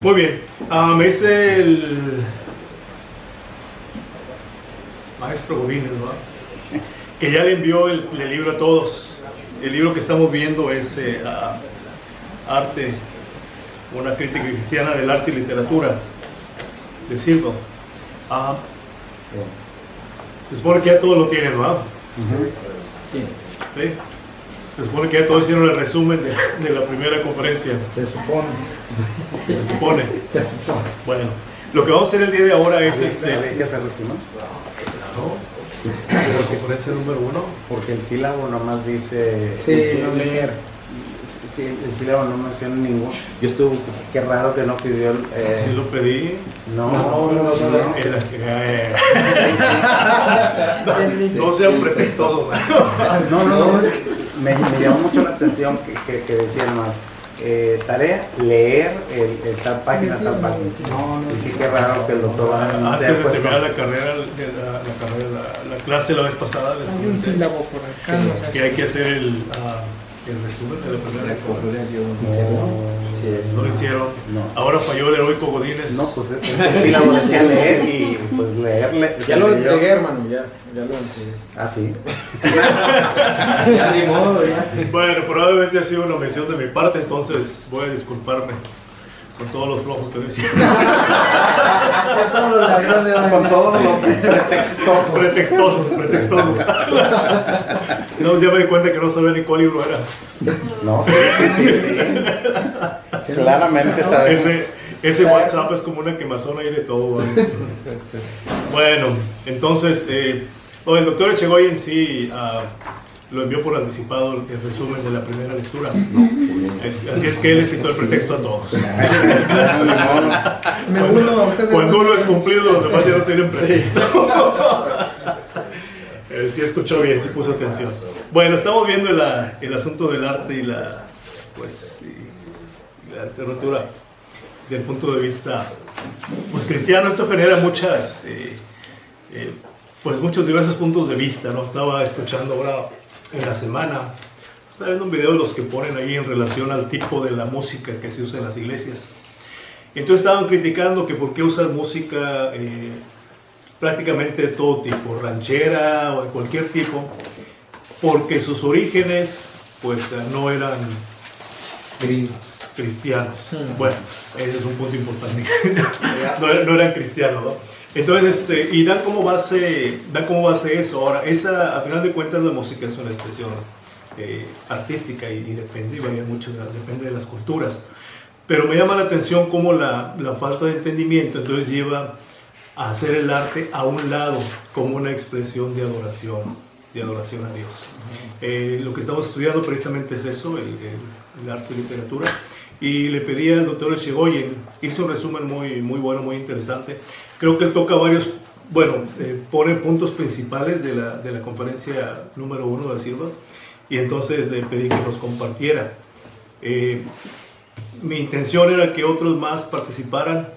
Muy bien, me dice el maestro Godínez, ¿no? Que ya le envió el libro a todos. El libro que estamos viendo es Arte, una crítica cristiana del arte y literatura, de Silva. Se supone que ya todos lo tienen, ¿no? Sí. ¿Sí? Se supone que ya todos hicieron el resumen de la primera conferencia. Se supone. Se supone. Se supone. Bueno, lo que vamos a hacer el día de ahora es ¿Ya se resume? Claro. ¿La conferencia número 1? Porque el sílabo nomás dice No leer. Sí, el sílabo no menciona ningún. Yo estuve, qué raro que no pidió el. Sí lo pedí. No. No sean pretextosos. No. Me llamó mucho la atención que decían más. Tarea, leer el tal página, tal página. Dije qué raro que el doctor Antes de terminar la carrera, la clase la vez pasada, les Hay un sílabo por acá. comenté que hay que hacer el resumen de la primera conferencia. No lo hicieron. No. Ahora falló el heroico Godínez. No, pues el sílabo decía leer y pues leerle. Ya lo entregué, hermano, ya lo entregué. Ah, sí. Ya ni modo, ya. Bueno, probablemente ha sido una omisión de mi parte, entonces voy a disculparme con todos los flojos que decía. Con todos los pretextosos. Pretextosos. No, ya me di cuenta que no sabía ni cuál libro era. No, sí. Claramente sabes. Ese WhatsApp es como una quemazón ahí de todo, ¿vale? Bueno, entonces, el doctor Echegoyen sí lo envió por anticipado el resumen de la primera lectura. Así es que él les quitó el pretexto a todos. Cuando uno es cumplido, los demás ya no tienen pretexto. Sí escuchó bien, sí puso atención. Bueno, estamos viendo el asunto del arte y la literatura del punto de vista pues cristiano. Esto genera muchos diversos puntos de vista, ¿no? Estaba escuchando ahora en la semana, estaba viendo un video de los que ponen ahí en relación al tipo de la música que se usa en las iglesias. Entonces estaban criticando que por qué usan música prácticamente de todo tipo, ranchera o de cualquier tipo, porque sus orígenes pues no eran cristianos. Bueno, ese es un punto importante. no eran cristianos, ¿no? Entonces, y dan como base eso. Ahora, a final de cuentas la música es una expresión artística y depende, varía mucho, depende de las culturas. Pero me llama la atención cómo la falta de entendimiento entonces lleva a hacer el arte a un lado como una expresión de adoración a Dios. Lo que estamos estudiando precisamente es eso, el arte y literatura. Y le pedí al doctor Echegoyen, hizo un resumen muy bueno, muy interesante. Creo que toca pone puntos principales de la conferencia número 1 de Silva, y entonces le pedí que nos compartiera. Mi intención era que otros más participaran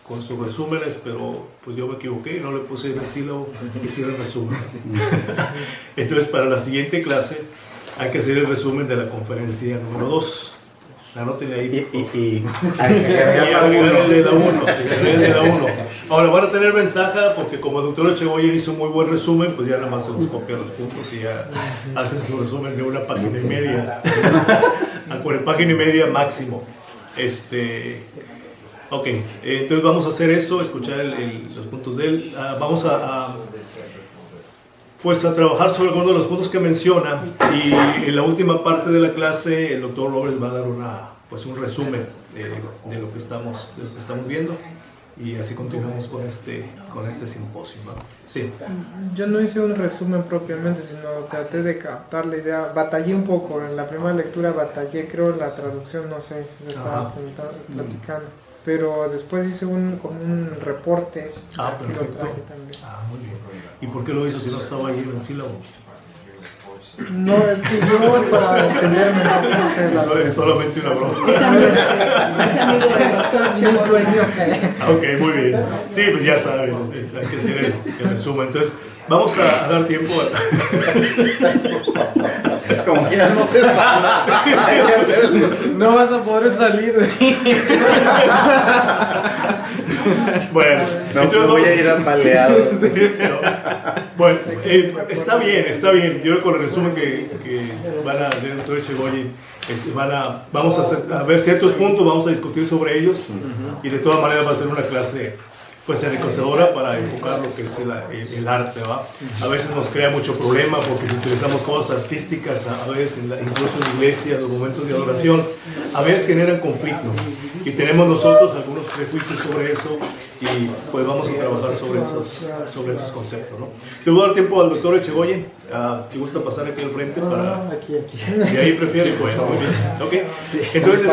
con sus resúmenes, pero pues yo me equivoqué, no le puse el sílabo, hicieron el resumen. Entonces para la siguiente clase hay que hacer el resumen de la conferencia número 2. Anótenle ahí. Y agregarle la 1. Ahora van a tener ventaja porque como el doctor Echegoyen hizo un muy buen resumen, pues ya nada más se los copian los puntos y ya hacen su resumen de una página y media. Página y media máximo. Ok, entonces vamos a hacer eso, escuchar los puntos de él. Vamos a trabajar sobre algunos de los puntos que menciona, y en la última parte de la clase el doctor Roberts va a dar un resumen de lo que estamos viendo, y así continuamos con este simposio, ¿no? Sí. Yo no hice un resumen propiamente, sino traté de captar la idea. Batallé un poco, en la primera lectura creo la traducción, no sé, lo estaba platicando. Pero después hice como un reporte. Perfecto. Lo traje también. Muy bien. ¿Y por qué lo hizo si no estaba ahí en el sílabo? No, es que yo para entenderme no sé. Eso es solamente una broma. Ok, muy bien. Sí, pues ya saben, hay que hacer el resumen. Entonces, vamos a dar tiempo como quiera no se sana. No vas a poder salir. Bueno, No, entonces, no voy a ir apaleado. bueno, está bien, está bien. Yo con el resumen que van a ver el doctor Echegoyen, vamos a ver ciertos puntos, vamos a discutir sobre ellos y de todas maneras va a ser una clase pues enriquecedora para enfocar lo que es el arte, ¿va? A veces nos crea mucho problema porque si utilizamos cosas artísticas, a veces incluso en iglesias, los momentos de adoración, a veces generan conflicto y tenemos nosotros algunos prejuicios sobre eso y pues vamos a trabajar sobre esos conceptos, ¿no? Le voy a dar tiempo al doctor Echegoyen, que gusta pasar aquí al frente para... Aquí. Y ahí prefiere, bueno, muy bien, ¿ok? Entonces,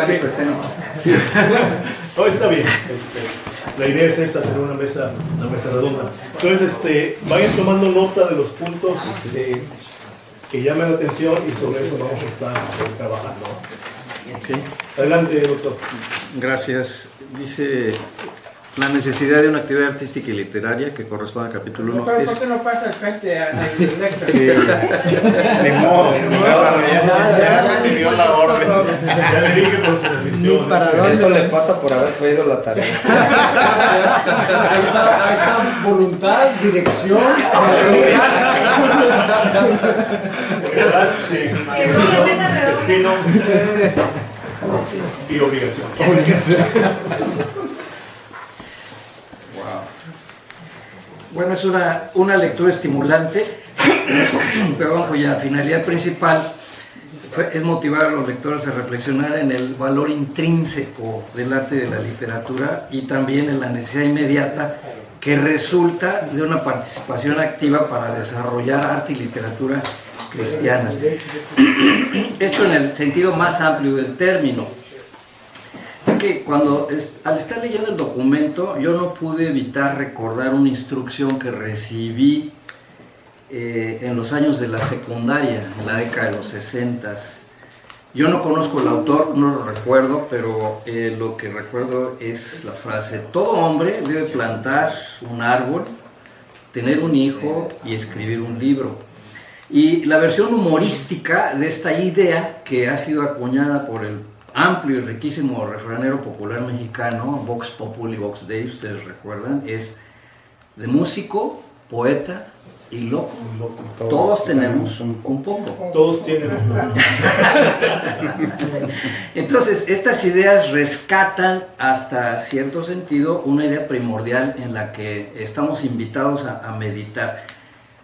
no, está bien, la idea es esta, tener una mesa redonda. Entonces, vayan tomando nota de los puntos que llaman la atención y sobre eso vamos a estar trabajando. Okay. Adelante, doctor. Gracias. Dice la necesidad de una actividad artística y literaria que corresponde al capítulo 1. ¿Por qué no pasa al frente al lector? Sí, ni modo, ya recibió la orden. Ya le dije por su decisión. Eso le pasa por haber traído la tarea. Ahí está voluntad, dirección. Sí. mesa redonda. Destino y obligación. Bueno, es una lectura estimulante, pero cuya finalidad principal es motivar a los lectores a reflexionar en el valor intrínseco del arte y de la literatura y también en la necesidad inmediata que resulta de una participación activa para desarrollar arte y literatura cristianas. Esto en el sentido más amplio del término. Así que al estar leyendo el documento, yo no pude evitar recordar una instrucción que recibí en los años de la secundaria, en la década de los 60. Yo no conozco el autor, no lo recuerdo, pero lo que recuerdo es la frase: todo hombre debe plantar un árbol, tener un hijo y escribir un libro. Y la versión humorística de esta idea, que ha sido acuñada por el amplio y riquísimo refranero popular mexicano, Vox Populi, Vox Dei, ustedes recuerdan, es de músico, poeta y loco. Todos tenemos un poco. Todos tienen. Entonces, estas ideas rescatan hasta cierto sentido una idea primordial en la que estamos invitados a meditar.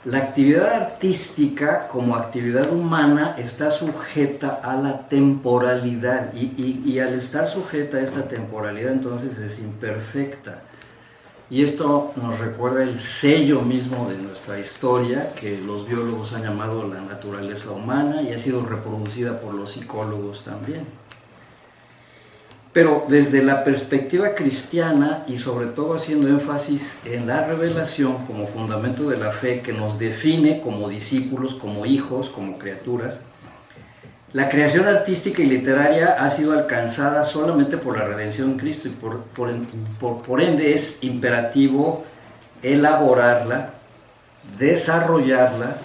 La actividad artística como actividad humana está sujeta a la temporalidad y al estar sujeta a esta temporalidad entonces es imperfecta. Y esto nos recuerda el sello mismo de nuestra historia, que los biólogos han llamado la naturaleza humana y ha sido reproducida por los psicólogos también. Pero desde la perspectiva cristiana y sobre todo haciendo énfasis en la revelación como fundamento de la fe que nos define como discípulos, como hijos, como criaturas, la creación artística y literaria ha sido alcanzada solamente por la redención en Cristo y por ende es imperativo elaborarla, desarrollarla,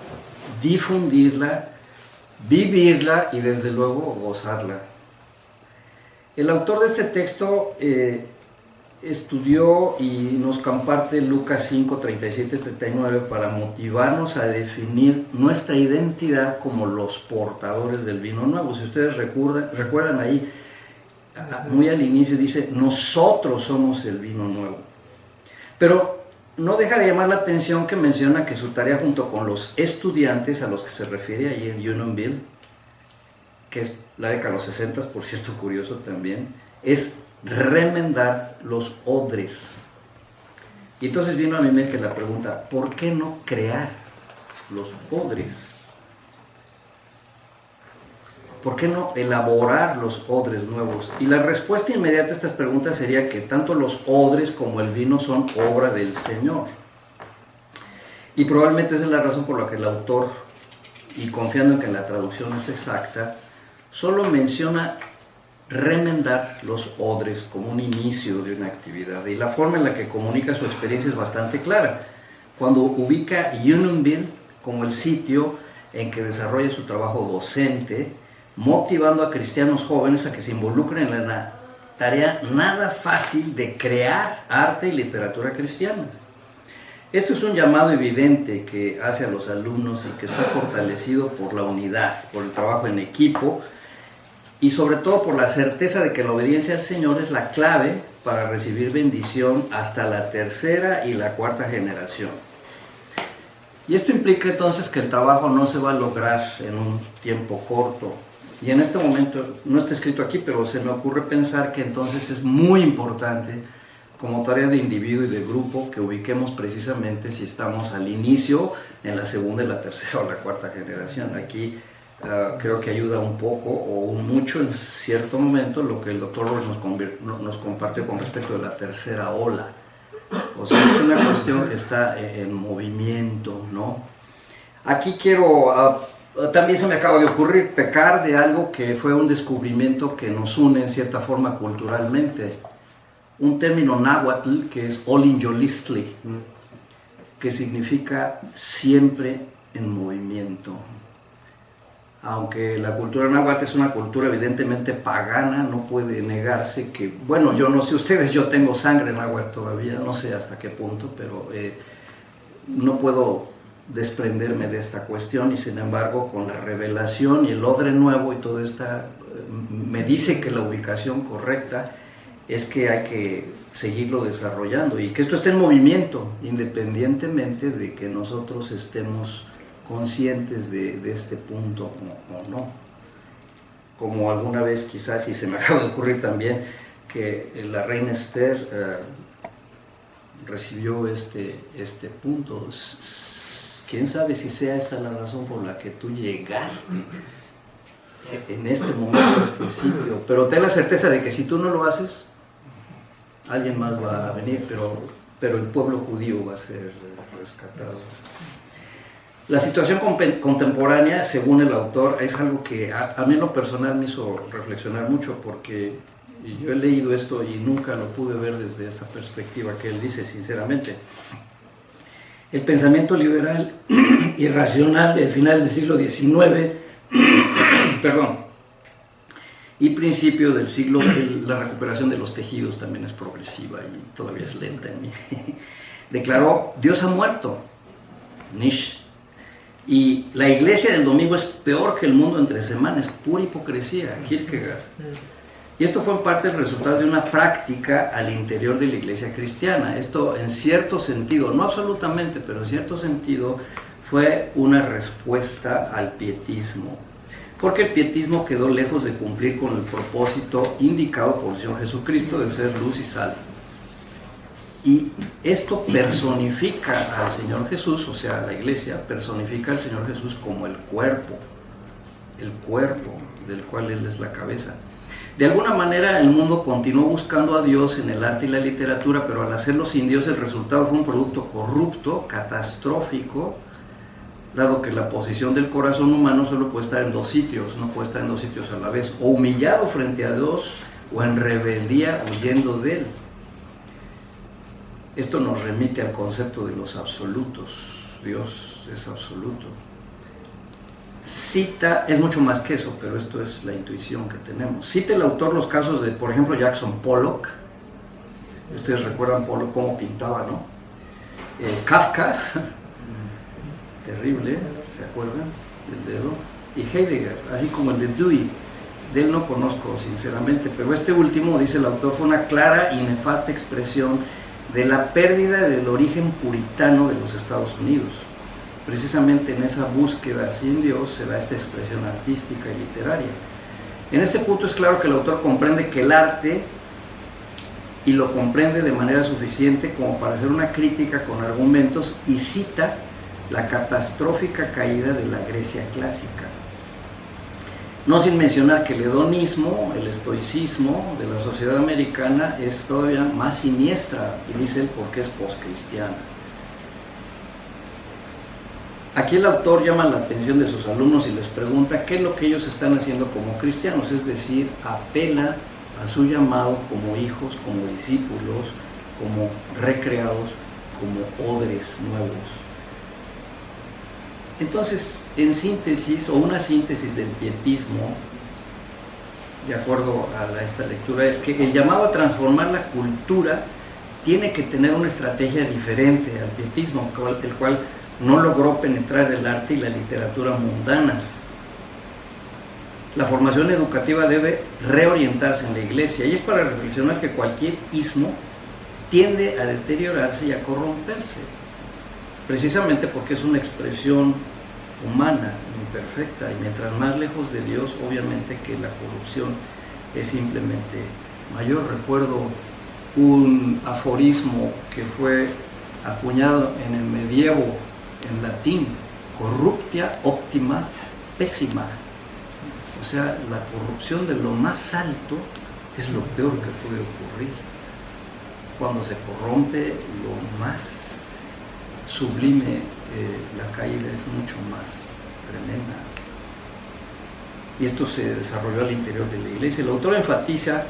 difundirla, vivirla y desde luego gozarla. El autor de este texto estudió y nos comparte Lucas 5, 37, 39 para motivarnos a definir nuestra identidad como los portadores del vino nuevo. Si ustedes recuerdan ahí, muy al inicio dice, nosotros somos el vino nuevo. Pero no deja de llamar la atención que menciona que su tarea junto con los estudiantes a los que se refiere ahí en Unionville, que es la década de los 60, por cierto, curioso también, es remendar los odres. Y entonces vino a mi mente la pregunta, ¿por qué no crear los odres? ¿Por qué no elaborar los odres nuevos? Y la respuesta inmediata a estas preguntas sería que tanto los odres como el vino son obra del Señor. Y probablemente esa es la razón por la que el autor, y confiando en que la traducción es exacta, solo menciona remendar los odres como un inicio de una actividad. Y la forma en la que comunica su experiencia es bastante clara. Cuando ubica Unionville como el sitio en que desarrolle su trabajo docente, motivando a cristianos jóvenes a que se involucren en la tarea nada fácil de crear arte y literatura cristianas. Esto es un llamado evidente que hace a los alumnos y que está fortalecido por la unidad, por el trabajo en equipo y sobre todo por la certeza de que la obediencia al Señor es la clave para recibir bendición hasta la tercera y la cuarta generación. Y esto implica entonces que el trabajo no se va a lograr en un tiempo corto. Y en este momento, no está escrito aquí, pero se me ocurre pensar que entonces es muy importante, como tarea de individuo y de grupo, que ubiquemos precisamente si estamos al inicio, en la segunda, la tercera o la cuarta generación. Aquí creo que ayuda un poco o mucho en cierto momento lo que el doctor Ross nos compartió con respecto de la tercera ola. O sea, es una cuestión que está en movimiento, ¿no? Aquí quiero... también se me acaba de ocurrir pecar de algo que fue un descubrimiento que nos une en cierta forma culturalmente. Un término náhuatl que es Olinjolistli, que significa siempre en movimiento. Aunque la cultura náhuatl es una cultura evidentemente pagana, no puede negarse que, bueno, yo no sé ustedes, yo tengo sangre náhuatl todavía, no sé hasta qué punto, pero no puedo desprenderme de esta cuestión y sin embargo con la revelación y el odre nuevo y todo esto me dice que la ubicación correcta es que hay que seguirlo desarrollando y que esto esté en movimiento independientemente de que nosotros estemos conscientes de este punto o no. Como alguna vez quizás, y se me acaba de ocurrir también, que la reina Esther recibió este punto. ¿Quién sabe si sea esta la razón por la que tú llegaste en este momento a este sitio? Pero ten la certeza de que si tú no lo haces, alguien más va a venir, pero el pueblo judío va a ser rescatado. La situación contemporánea, según el autor, es algo que a mí en lo personal me hizo reflexionar mucho, porque yo he leído esto y nunca lo pude ver desde esta perspectiva que él dice, sinceramente. El pensamiento liberal y racional de finales del siglo XIX y principio del siglo, la recuperación de los tejidos también es progresiva y todavía es lenta en mí. Declaró, Dios ha muerto, Nietzsche, y la iglesia del domingo es peor que el mundo entre semana, es pura hipocresía, Kierkegaard. Y esto fue en parte el resultado de una práctica al interior de la iglesia cristiana. Esto en cierto sentido, no absolutamente, pero en cierto sentido fue una respuesta al pietismo. Porque el pietismo quedó lejos de cumplir con el propósito indicado por el Señor Jesucristo de ser luz y sal. Y esto personifica al Señor Jesús, o sea, la iglesia personifica al Señor Jesús como el cuerpo del cual Él es la cabeza. De alguna manera el mundo continuó buscando a Dios en el arte y la literatura, pero al hacerlo sin Dios el resultado fue un producto corrupto, catastrófico, dado que la posición del corazón humano solo puede estar en dos sitios, no puede estar en dos sitios a la vez, o humillado frente a Dios o en rebeldía huyendo de Él. Esto nos remite al concepto de los absolutos. Dios es absoluto. Cita, es mucho más que eso, pero esto es la intuición que tenemos. Cita el autor los casos de, por ejemplo, Jackson Pollock. Ustedes recuerdan Pollock cómo pintaba, ¿no? Kafka, terrible, ¿se acuerdan? El dedo. Y Heidegger, así como el de Dewey. De él no conozco, sinceramente, pero este último, dice el autor, fue una clara y nefasta expresión de la pérdida del origen puritano de los Estados Unidos. Precisamente en esa búsqueda sin Dios se da esta expresión artística y literaria. En este punto es claro que el autor comprende que el arte, y lo comprende de manera suficiente como para hacer una crítica con argumentos, y cita la catastrófica caída de la Grecia clásica. No sin mencionar que el hedonismo, el estoicismo de la sociedad americana es todavía más siniestra, y dice él porque es postcristiana. Aquí el autor llama la atención de sus alumnos y les pregunta qué es lo que ellos están haciendo como cristianos, es decir, apela a su llamado como hijos, como discípulos, como recreados, como odres nuevos. Entonces, en síntesis, o una síntesis del pietismo, de acuerdo a esta lectura, es que el llamado a transformar la cultura tiene que tener una estrategia diferente al pietismo, el cual no logró penetrar el arte y la literatura mundanas. La formación educativa debe reorientarse en la iglesia, y es para reflexionar que cualquier ismo tiende a deteriorarse y a corromperse, precisamente porque es una expresión humana, imperfecta, y mientras más lejos de Dios, obviamente que la corrupción es simplemente mayor. Recuerdo un aforismo que fue acuñado en el medievo en latín: corruptia optima pésima. O sea, la corrupción de lo más alto es lo peor que puede ocurrir. Cuando se corrompe lo más sublime, la caída es mucho más tremenda. Y esto se desarrolló al interior de la iglesia. El autor enfatiza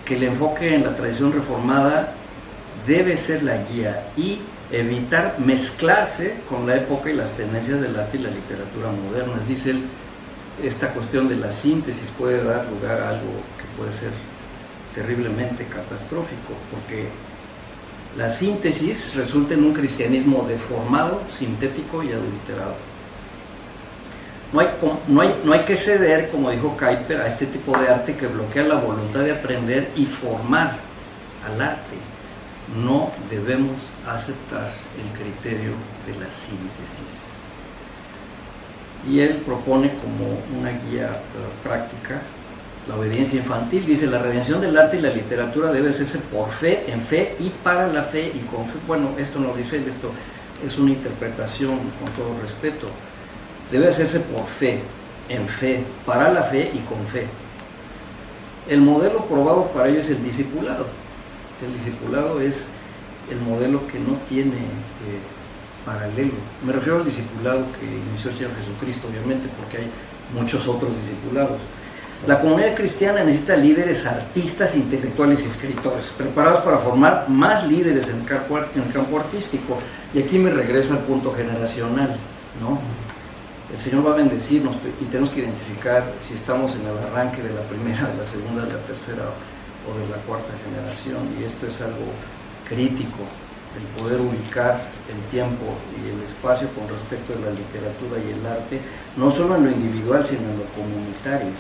que el enfoque en la tradición reformada debe ser la guía y evitar mezclarse con la época y las tendencias del arte y la literatura modernas. Dice él, esta cuestión de la síntesis puede dar lugar a algo que puede ser terriblemente catastrófico, porque la síntesis resulta en un cristianismo deformado, sintético y adulterado. No hay que ceder, como dijo Kuyper, a este tipo de arte que bloquea la voluntad de aprender y formar al arte. No debemos aceptar el criterio de la síntesis. Y él propone como una guía práctica la obediencia infantil. Dice: la redención del arte y la literatura debe hacerse por fe, en fe y para la fe y con fe. Bueno, esto no dice él, esto es una interpretación, con todo respeto. Debe hacerse por fe, en fe, para la fe y con fe. El modelo probado para ello es el discipulado. El discipulado es el modelo que no tiene paralelo. Me refiero al discipulado que inició el Señor Jesucristo, obviamente, porque hay muchos otros discipulados. La comunidad cristiana necesita líderes artistas, intelectuales y escritores, preparados para formar más líderes en el campo artístico. Y aquí me regreso al punto generacional, ¿no? El Señor va a bendecirnos y tenemos que identificar si estamos en el arranque de la primera, de la segunda, de la tercera o de la cuarta generación. Y esto es algo crítico, el poder ubicar el tiempo y el espacio con respecto a la literatura y el arte, no solo en lo individual, sino en lo comunitario.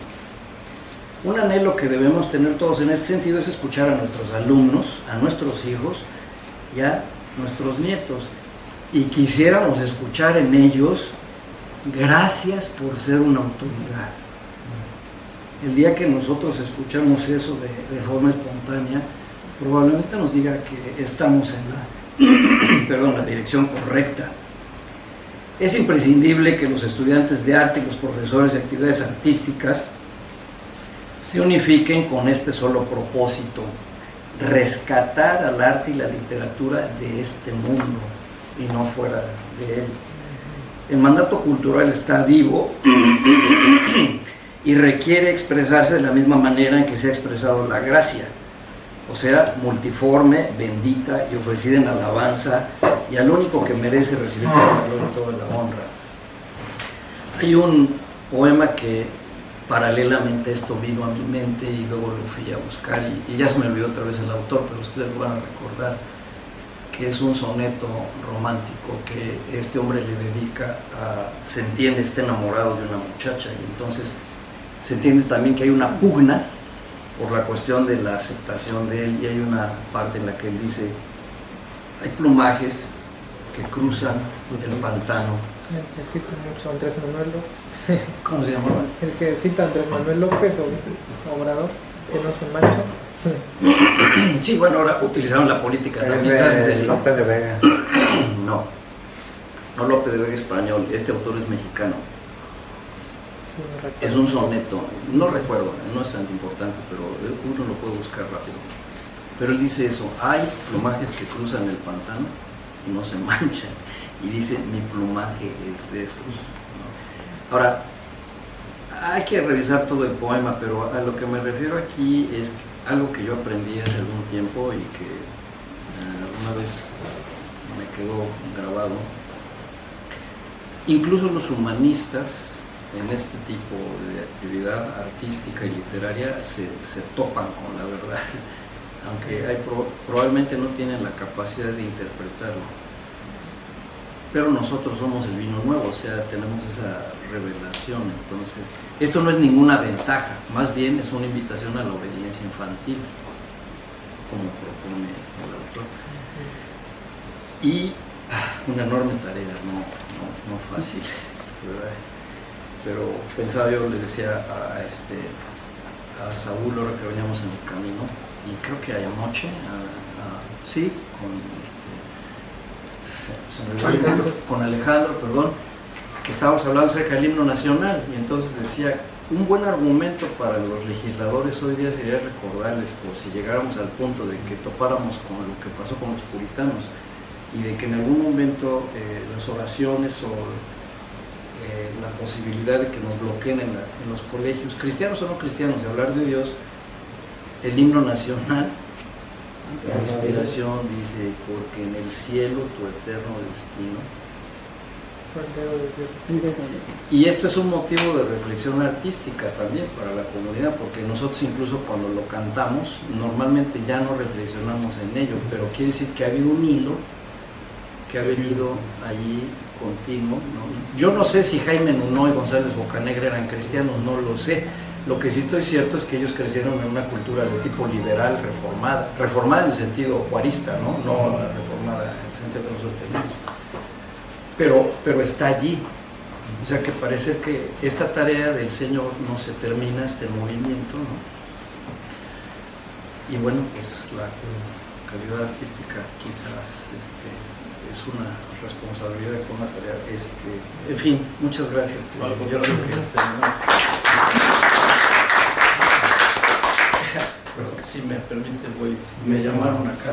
Un anhelo que debemos tener todos en este sentido es escuchar a nuestros alumnos, a nuestros hijos y a nuestros nietos. Y quisiéramos escuchar en ellos: gracias por ser una autoridad. El día que nosotros escuchamos eso de forma espontánea, probablemente nos diga que estamos en la dirección correcta. Es imprescindible que los estudiantes de arte y los profesores de actividades artísticas se unifiquen con este solo propósito: rescatar al arte y la literatura de este mundo y no fuera de él. El mandato cultural está vivo y requiere expresarse de la misma manera en que se ha expresado la gracia, o sea, multiforme, bendita y ofrecida en alabanza, y al único que merece recibir toda la gloria y toda la honra. Hay un poema que paralelamente esto vino a mi mente y luego lo fui a buscar y ya se me olvidó otra vez el autor, pero ustedes lo van a recordar, que es un soneto romántico que este hombre le dedica se entiende, está enamorado de una muchacha, y entonces se entiende también que hay una pugna por la cuestión de la aceptación de él, y hay una parte en la que él dice: hay plumajes que cruzan el pantano. El que cita mucho Andrés Manuel López. ¿Cómo se llamaba? El que cita Andrés Manuel López, Obrador, que no se mancha. Sí, bueno, ahora utilizaron la política también. Es de Lope de Vega. No Lope de Vega español, este autor es mexicano. Es un soneto, no recuerdo, no es tan importante, pero uno lo puede buscar rápido. Pero él dice eso: hay plumajes que cruzan el pantano y no se manchan. Y dice: mi plumaje es de esos, ¿no? Ahora, hay que revisar todo el poema, pero a lo que me refiero aquí es algo que yo aprendí hace algún tiempo y que una vez me quedó grabado. incluso los humanistas en este tipo de actividad artística y literaria se topan con la verdad, aunque probablemente no tienen la capacidad de interpretarlo. Pero nosotros somos el vino nuevo, o sea, tenemos esa revelación. Entonces, esto no es ninguna ventaja, más bien es una invitación a la obediencia infantil, como propone el autor. Y una enorme tarea, no fácil, ¿verdad? Pero pensaba yo, le decía a Saúl, ahora que veníamos en el camino, y creo que anoche, sí, con Alejandro, perdón, que estábamos hablando acerca del himno nacional, y entonces decía, un buen argumento para los legisladores hoy día sería recordarles, por si llegáramos al punto de que topáramos con lo que pasó con los puritanos, y de que en algún momento las oraciones o la posibilidad de que nos bloqueen en los colegios, cristianos o no cristianos, de hablar de Dios, el himno nacional, la inspiración dice, porque en el cielo tu eterno destino. Y esto es un motivo de reflexión artística también para la comunidad, porque nosotros incluso cuando lo cantamos, normalmente ya no reflexionamos en ello, pero quiere decir que ha habido un hilo que ha venido allí continuo, ¿no? Yo no sé si Jaime Nuno y González Bocanegra eran cristianos, no lo sé. Lo que sí estoy cierto es que ellos crecieron en una cultura de tipo liberal, reformada en el sentido juarista, no reformada en el sentido que nosotros tenemos. Pero está allí. O sea que parece que esta tarea del Señor no se termina, este movimiento, ¿no? Y bueno, pues la calidad artística quizás es una responsabilidad con una tarea. En fin, muchas gracias. Yo creo que si me permite, me llamaron acá.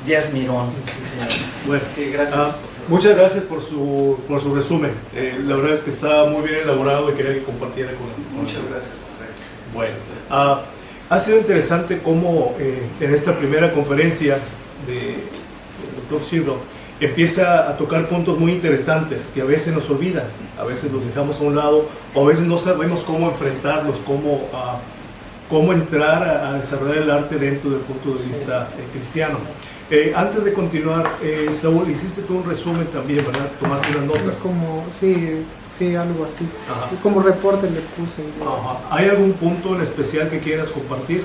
Díaz Mirón, sí, señor. Bueno, gracias. Muchas gracias por su resumen. La verdad es que está muy bien elaborado y quería que compartiera con nosotros. Muchas gracias. Bueno, ha sido interesante cómo en esta primera conferencia del doctor Shirdo empieza a tocar puntos muy interesantes que a veces nos olvidan, a veces los dejamos a un lado, o a veces no sabemos cómo enfrentarlos, cómo entrar a desarrollar el arte dentro del punto de vista cristiano. Antes de continuar, Saúl, hiciste tú un resumen también, ¿verdad? Tomaste unas notas. Sí, algo así. Ajá. Como reporte le puse. Ajá. ¿Hay algún punto en especial que quieras compartir,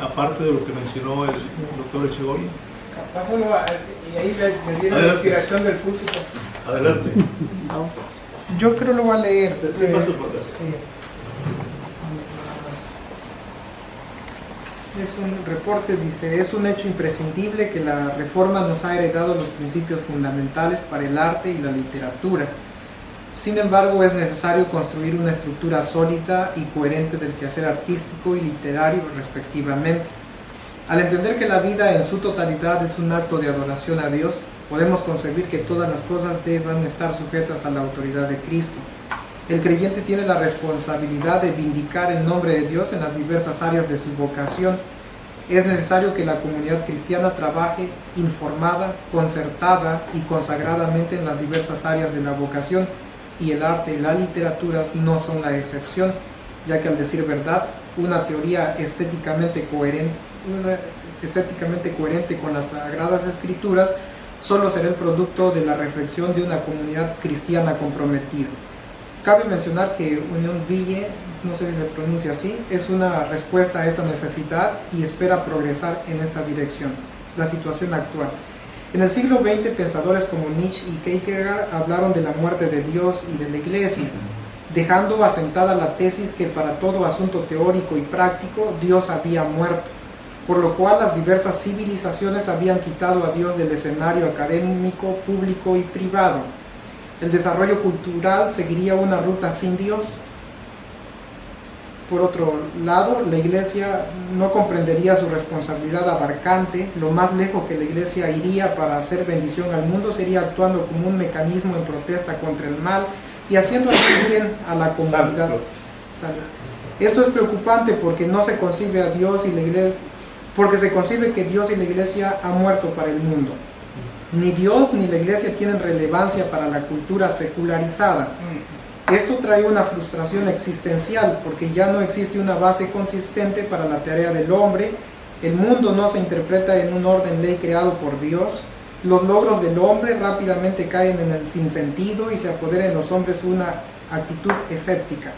aparte de lo que mencionó el doctor Echegoyen? Pásalo y ahí me dieron la inspiración del púlpito. Adelante. Yo creo lo voy a leer. Sí, paso por eso. Es un reporte, dice, es un hecho imprescindible que la Reforma nos ha heredado los principios fundamentales para el arte y la literatura. Sin embargo, es necesario construir una estructura sólida y coherente del quehacer artístico y literario respectivamente. Al entender que la vida en su totalidad es un acto de adoración a Dios, podemos concebir que todas las cosas deban estar sujetas a la autoridad de Cristo. El creyente tiene la responsabilidad de vindicar el nombre de Dios en las diversas áreas de su vocación. Es necesario que la comunidad cristiana trabaje informada, concertada y consagradamente en las diversas áreas de la vocación, y el arte y la literatura no son la excepción, ya que al decir verdad, una teoría estéticamente coherente con las Sagradas Escrituras solo será el producto de la reflexión de una comunidad cristiana comprometida. Cabe mencionar que Unión Ville, no sé si se pronuncia así, es una respuesta a esta necesidad y espera progresar en esta dirección. La situación actual. En el siglo XX, pensadores como Nietzsche y Kierkegaard hablaron de la muerte de Dios y de la Iglesia, dejando asentada la tesis que para todo asunto teórico y práctico Dios había muerto, por lo cual las diversas civilizaciones habían quitado a Dios del escenario académico, público y privado. El desarrollo cultural seguiría una ruta sin Dios. Por otro lado, la Iglesia no comprendería su responsabilidad abarcante. Lo más lejos que la Iglesia iría para hacer bendición al mundo sería actuando como un mecanismo en protesta contra el mal y haciendo así bien a la comunidad. Esto es preocupante porque no se concibe a Dios y la Iglesia, porque se concibe que Dios y la Iglesia han muerto para el mundo. Ni Dios ni la iglesia tienen relevancia para la cultura secularizada. Esto trae una frustración existencial porque ya no existe una base consistente para la tarea del hombre. El mundo no se interpreta en un orden ley creado por Dios. Los logros del hombre rápidamente caen en el sinsentido y se apodera en los hombres una actitud escéptica.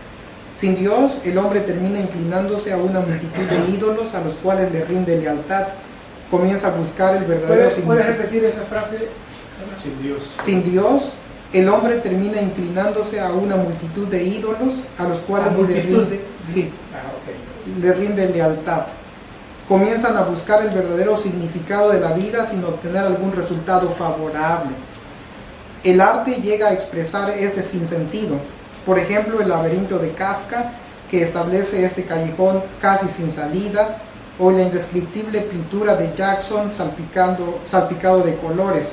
Sin Dios, el hombre termina inclinándose a una multitud de ídolos a los cuales le rinde lealtad. Comienza a buscar el verdadero ¿Puedes significado. repetir esa frase? Sin Dios. Sin Dios, el hombre termina inclinándose a una multitud de ídolos a los cuales le rinde lealtad. Comienzan a buscar el verdadero significado de la vida sin obtener algún resultado favorable. El arte llega a expresar este sinsentido. Por ejemplo, el laberinto de Kafka, que establece este callejón casi sin salida, o la indescriptible pintura de Jackson salpicado de colores.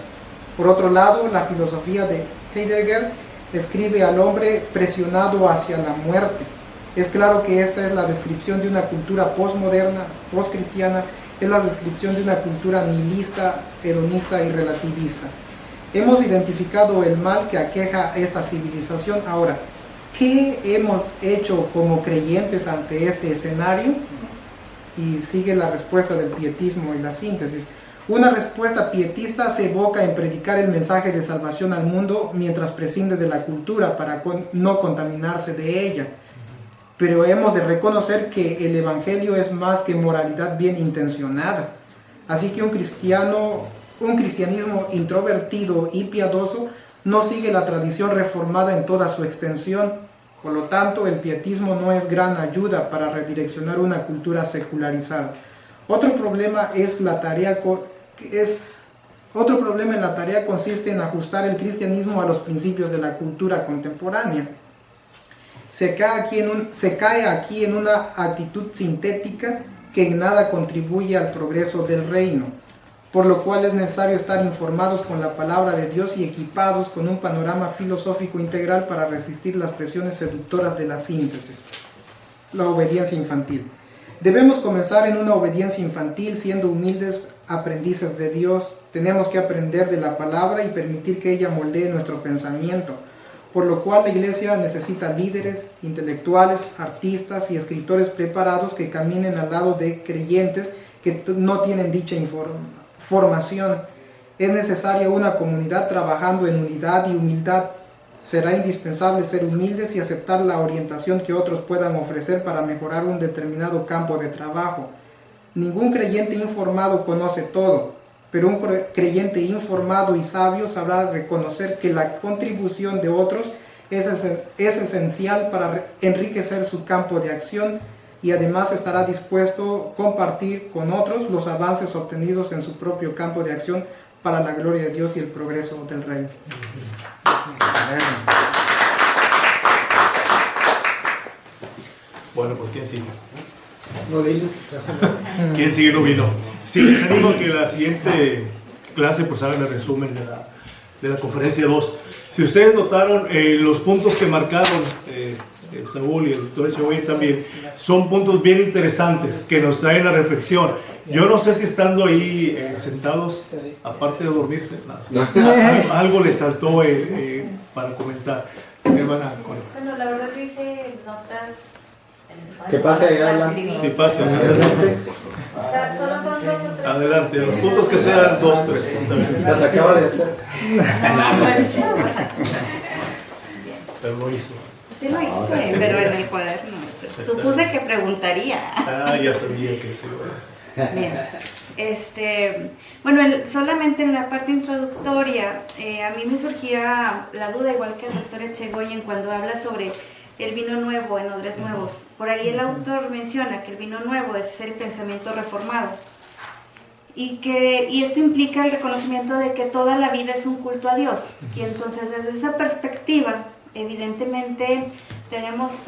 Por otro lado, la filosofía de Heidegger describe al hombre presionado hacia la muerte. Es claro que esta es la descripción de una cultura postmoderna, postcristiana, es la descripción de una cultura nihilista, hedonista y relativista. Hemos identificado el mal que aqueja a esta civilización. Ahora, ¿qué hemos hecho como creyentes ante este escenario? Y sigue la respuesta del pietismo y la síntesis. Una respuesta pietista se evoca en predicar el mensaje de salvación al mundo mientras prescinde de la cultura para no contaminarse de ella. Pero hemos de reconocer que el evangelio es más que moralidad bien intencionada. Así que un cristianismo introvertido y piadoso no sigue la tradición reformada en toda su extensión. Por lo tanto, el pietismo no es gran ayuda para redireccionar una cultura secularizada. Otro problema en la tarea consiste en ajustar el cristianismo a los principios de la cultura contemporánea. Se cae aquí en una actitud sintética que en nada contribuye al progreso del reino, por lo cual es necesario estar informados con la palabra de Dios y equipados con un panorama filosófico integral para resistir las presiones seductoras de la síntesis. La obediencia infantil. Debemos comenzar en una obediencia infantil siendo humildes aprendices de Dios. Tenemos que aprender de la palabra y permitir que ella moldee nuestro pensamiento, por lo cual la iglesia necesita líderes, intelectuales, artistas y escritores preparados que caminen al lado de creyentes que no tienen dicha formación. Es necesaria una comunidad trabajando en unidad y humildad. Será indispensable ser humildes y aceptar la orientación que otros puedan ofrecer para mejorar un determinado campo de trabajo. Ningún creyente informado conoce todo, pero un creyente informado y sabio sabrá reconocer que la contribución de otros es esencial para enriquecer su campo de acción y además estará dispuesto a compartir con otros los avances obtenidos en su propio campo de acción para la gloria de Dios y el progreso del reino. Bueno, pues ¿quién sigue? No digo. ¿Quién sigue? No vino. Sí, les animo a que la siguiente clase pues hagan el resumen de la conferencia 2. Si ustedes notaron, los puntos que marcaron Saúl y el doctor Echegoyen también, son puntos bien interesantes que nos traen a reflexión. Yo no sé si estando ahí sentados, aparte de dormirse, algo les saltó para comentar. Hermana, bueno, la verdad que hice notas. ¿Qué pasa, Ayala? Sí, pase, adelante. O sea, solo son 2 o 3. Adelante, los puntos que sean 2, 3. Las acaba de hacer. Pero lo hizo. Sí lo hice, pero en el cuaderno. Supuse que preguntaría. Ya sabía que eso iba a hacer. Bien. Bueno, solamente en la parte introductoria, a mí me surgía la duda, igual que el doctor Echegoyen, cuando habla sobre el vino nuevo en odres nuevos. Por ahí el autor menciona que el vino nuevo es el pensamiento reformado. Y esto implica el reconocimiento de que toda la vida es un culto a Dios. Y entonces desde esa perspectiva, evidentemente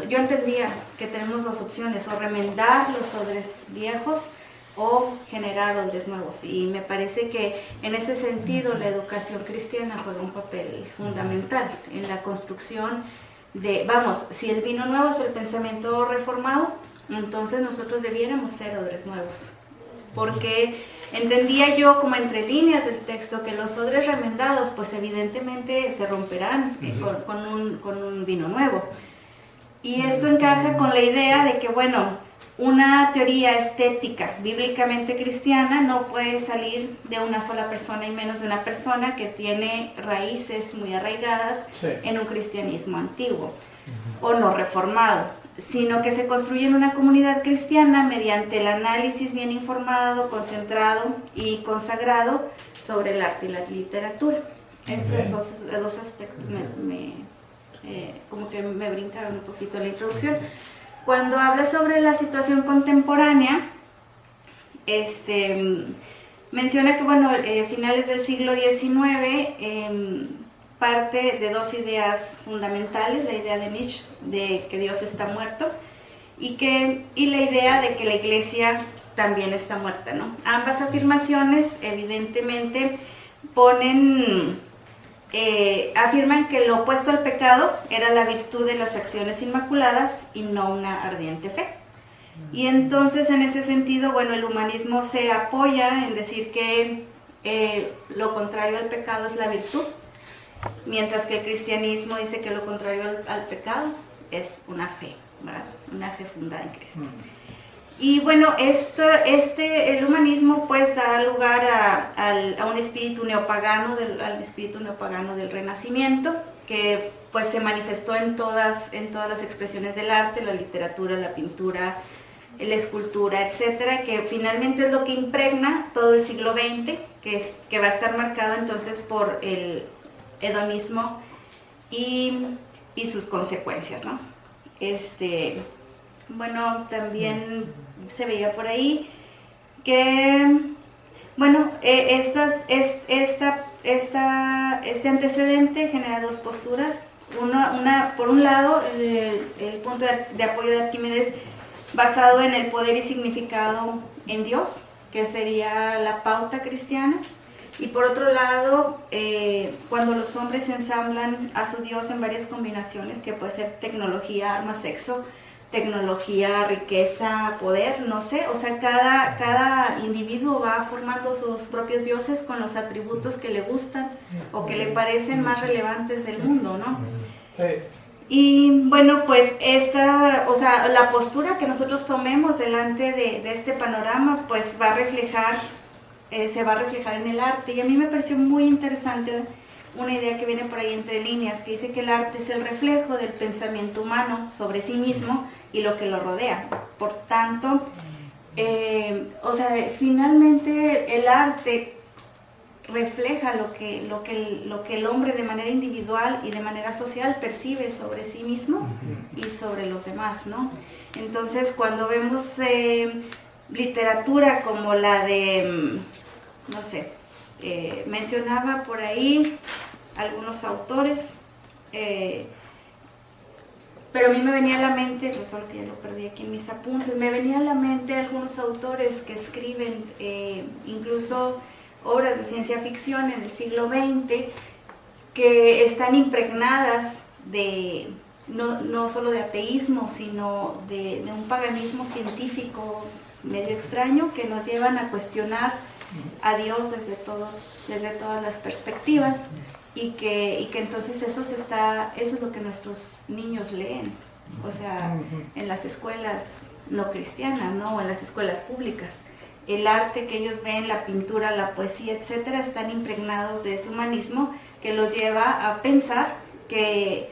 yo entendía que tenemos 2 opciones, o remendar los odres viejos o generar odres nuevos. Y me parece que en ese sentido la educación cristiana juega un papel fundamental en la construcción si el vino nuevo es el pensamiento reformado, entonces nosotros debiéramos ser odres nuevos. Porque Entendía yo como entre líneas del texto que los odres remendados pues evidentemente se romperán con un vino nuevo. Y esto encaja con la idea de que, bueno, una teoría estética bíblicamente cristiana no puede salir de una sola persona y menos de una persona que tiene raíces muy arraigadas en un cristianismo antiguo o no reformado, sino que se construye en una comunidad cristiana mediante el análisis bien informado, concentrado y consagrado sobre el arte y la literatura. Esos dos aspectos como que me brincaron un poquito la introducción. Cuando habla sobre la situación contemporánea, menciona que, bueno, finales del siglo XIX, parte de dos ideas fundamentales, la idea de Nietzsche de que Dios está muerto y la idea de que la iglesia también está muerta, ¿no? Ambas afirmaciones evidentemente afirman que lo opuesto al pecado era la virtud de las acciones inmaculadas y no una ardiente fe. Y entonces en ese sentido, bueno, el humanismo se apoya en decir que lo contrario al pecado es la virtud, mientras que el cristianismo dice que lo contrario al pecado es una fe, ¿verdad? Una fe fundada en Cristo. Y bueno, el humanismo pues da lugar a un espíritu neopagano, al espíritu neopagano del Renacimiento, que pues se manifestó en todas las expresiones del arte, la literatura, la pintura, la escultura, etcétera, que finalmente es lo que impregna todo el siglo XX, que va a estar marcado entonces por el hedonismo y sus consecuencias, ¿no? Bueno, también se veía por ahí que, bueno, este antecedente genera dos posturas. Por un lado, el punto de apoyo de Arquímedes basado en el poder y significado en Dios, que sería la pauta cristiana. Y por otro lado, cuando los hombres ensamblan a su Dios en varias combinaciones, que puede ser tecnología, armas, sexo, tecnología, riqueza, poder, no sé, o sea, cada individuo va formando sus propios dioses con los atributos que le gustan o que le parecen más relevantes del mundo, ¿no? Sí. Y bueno, pues la postura que nosotros tomemos delante de este panorama, pues se va a reflejar en el arte. Y a mí me pareció muy interesante una idea que viene por ahí entre líneas, que dice que el arte es el reflejo del pensamiento humano sobre sí mismo y lo que lo rodea. Por tanto, finalmente el arte refleja lo que el hombre de manera individual y de manera social percibe sobre sí mismo y sobre los demás, ¿no? Entonces, cuando vemos literatura como la de, no sé, mencionaba por ahí algunos autores, pero a mí me venía a la mente, solo que ya lo perdí aquí en mis apuntes, me venía a la mente algunos autores que escriben incluso obras de ciencia ficción en el siglo XX que están impregnadas de no solo de ateísmo, sino de un paganismo científico medio extraño que nos llevan a cuestionar a Dios desde todas las perspectivas y que entonces eso es lo que nuestros niños leen, o sea, en las escuelas no cristianas, ¿no? O en las escuelas públicas. El arte que ellos ven, la pintura, la poesía, etcétera, están impregnados de ese humanismo que los lleva a pensar que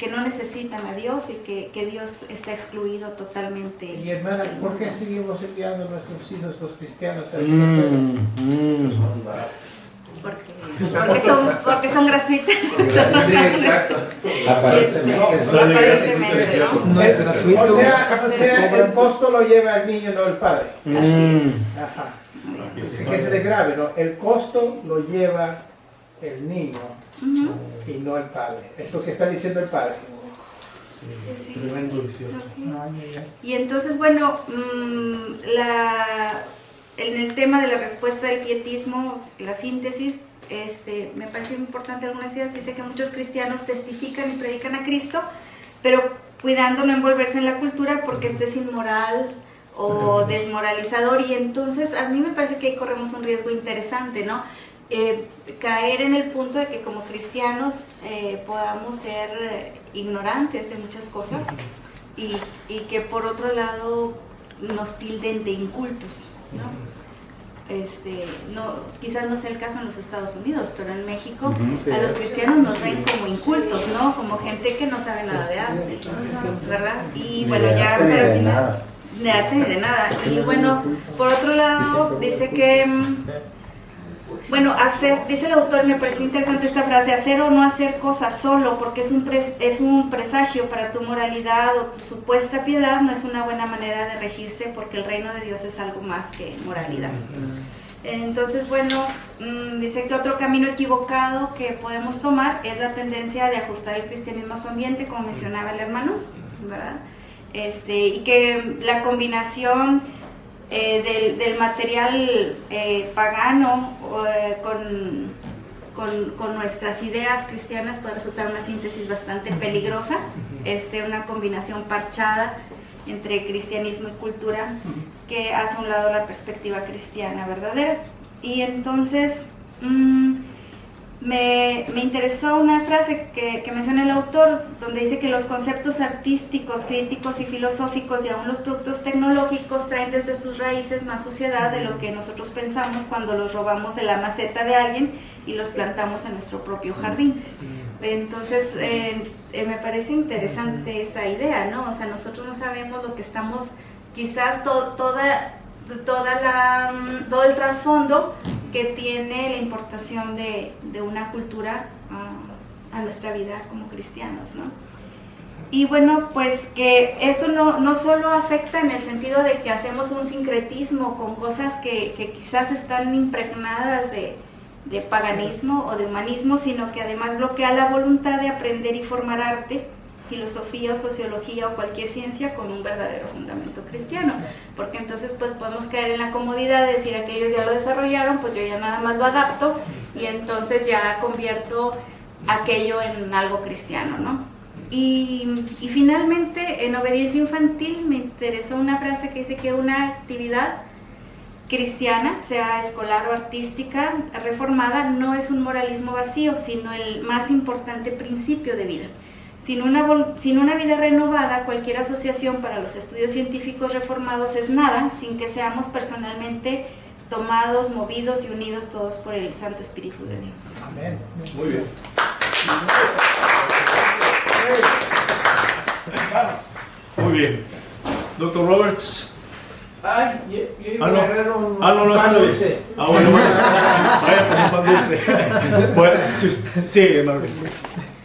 no necesitan a Dios y que Dios está excluido totalmente. Y hermana, ¿por qué seguimos enviando a nuestros hijos, los cristianos, a esas Porque son gratuitas. Sí, exacto. Aparentemente, ¿no? No es gratuito. O sea, el costo lo lleva el niño, no el padre. Así es. Ajá. Que se le grave, ¿no? El costo lo lleva el niño y no el padre. Es lo que está diciendo el padre. Sí, tremendo visión. Y entonces, bueno, en el tema de la respuesta del pietismo, la síntesis, me pareció importante algunas ideas. Dice que muchos cristianos testifican y predican a Cristo, pero cuidando no envolverse en la cultura porque esto es inmoral o desmoralizador, y entonces a mí me parece que ahí corremos un riesgo interesante, ¿no? Caer en el punto de que como cristianos podamos ser ignorantes de muchas cosas y que por otro lado nos tilden de incultos, ¿no? Quizás no sea el caso en los Estados Unidos, pero en México a los cristianos nos ven como incultos, ¿no? Como gente que no sabe nada de arte, ¿verdad? Y bueno, ya para final, de arte ni de nada. Y bueno, por otro lado, dice que, bueno, dice el autor, me pareció interesante esta frase: hacer o no hacer cosas solo porque es un presagio para tu moralidad o tu supuesta piedad, no es una buena manera de regirse, porque el reino de Dios es algo más que moralidad. Entonces, bueno, dice que otro camino equivocado que podemos tomar es la tendencia de ajustar el cristianismo a su ambiente, como mencionaba el hermano, ¿verdad? Y que la combinación del material pagano con nuestras ideas cristianas puede resultar una síntesis bastante peligrosa, una combinación parchada entre cristianismo y cultura que hace a un lado la perspectiva cristiana verdadera. Y entonces me interesó una frase que menciona el autor, donde dice que los conceptos artísticos, críticos y filosóficos y aún los productos tecnológicos traen desde sus raíces más suciedad de lo que nosotros pensamos cuando los robamos de la maceta de alguien y los plantamos en nuestro propio jardín. Entonces me parece interesante esa idea, ¿no? O sea, nosotros no sabemos lo que estamos, quizás todo el trasfondo que tiene la importación de una cultura a nuestra vida como cristianos, ¿no? Y bueno, pues que esto no solo afecta en el sentido de que hacemos un sincretismo con cosas que quizás están impregnadas de paganismo o de humanismo, sino que además bloquea la voluntad de aprender y formar arte, filosofía o sociología o cualquier ciencia con un verdadero fundamento cristiano, porque entonces pues podemos caer en la comodidad de decir: aquellos ya lo desarrollaron, pues yo ya nada más lo adapto y entonces ya convierto aquello en algo cristiano, ¿no? Y finalmente, en Obediencia Infantil me interesó una frase que dice que una actividad cristiana, sea escolar o artística, reformada, no es un moralismo vacío, sino el más importante principio de vida. Sin una vida renovada, cualquier asociación para los estudios científicos reformados es nada, sin que seamos personalmente tomados, movidos y unidos todos por el Santo Espíritu de Dios. Amén. Muy bien. Muy bien. Doctor Roberts. Ay, yo iba a no. agarrar un No, pan está bien. dulce. Bueno. Vaya con un pan dulce. Bueno, sí, Manuel.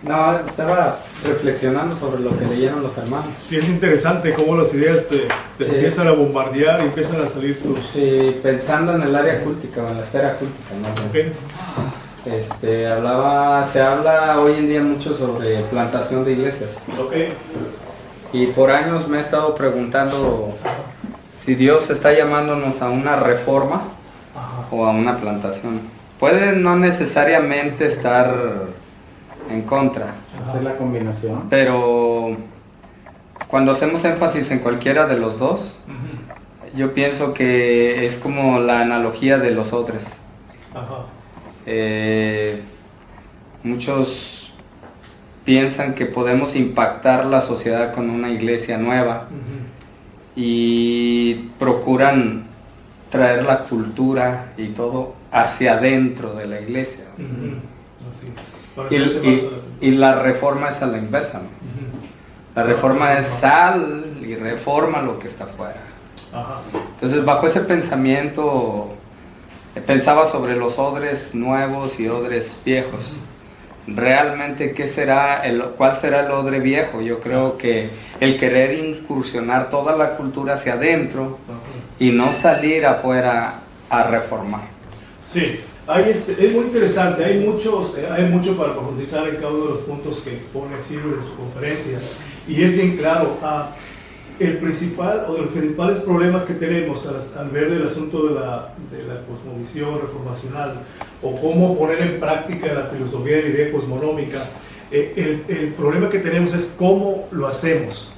No, estaba reflexionando sobre lo que leyeron los hermanos. Sí, es interesante cómo las ideas te empiezan a bombardear y empiezan a salir tus... Sí, pensando en el área cultica o en la esfera cultica, ¿no? Okay. Se habla hoy en día mucho sobre plantación de iglesias. Okay. Y por años me he estado preguntando si Dios está llamándonos a una reforma o a una plantación. Puede no necesariamente estar en contra, Hacer la combinación. pero cuando hacemos énfasis en cualquiera de los dos, yo pienso que es como la analogía de los odres. Ajá. Muchos piensan que podemos impactar la sociedad con una iglesia nueva y procuran traer la cultura y todo hacia adentro de la iglesia. Así es. Y la reforma es a la inversa, ¿no? La reforma es sal y reforma lo que está afuera. Ajá. Entonces, bajo ese pensamiento, pensaba sobre los odres nuevos y odres viejos. Realmente, ¿cuál será el odre viejo? Yo creo que el querer incursionar toda la cultura hacia adentro y no salir afuera a reformar. Sí, es muy interesante, hay mucho para profundizar en cada uno de los puntos que expone Silvio en su conferencia, y es bien claro, el principal o de los principales problemas que tenemos al ver el asunto de la cosmovisión reformacional o cómo poner en práctica la filosofía de la idea cosmonómica, el problema que tenemos es cómo lo hacemos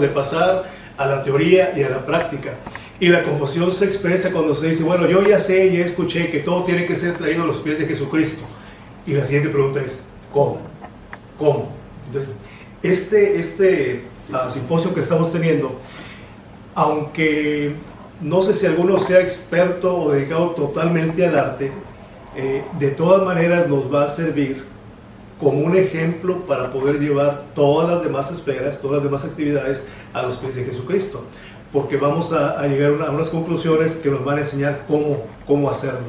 de pasar a la teoría y a la práctica. Y la confusión se expresa cuando se dice, bueno, yo ya sé y escuché que todo tiene que ser traído a los pies de Jesucristo. Y la siguiente pregunta es, ¿cómo? ¿Cómo? Entonces, este simposio que estamos teniendo, aunque no sé si alguno sea experto o dedicado totalmente al arte, de todas maneras nos va a servir como un ejemplo para poder llevar todas las demás esferas, todas las demás actividades a los pies de Jesucristo, porque vamos a llegar a unas conclusiones que nos van a enseñar cómo hacerlo.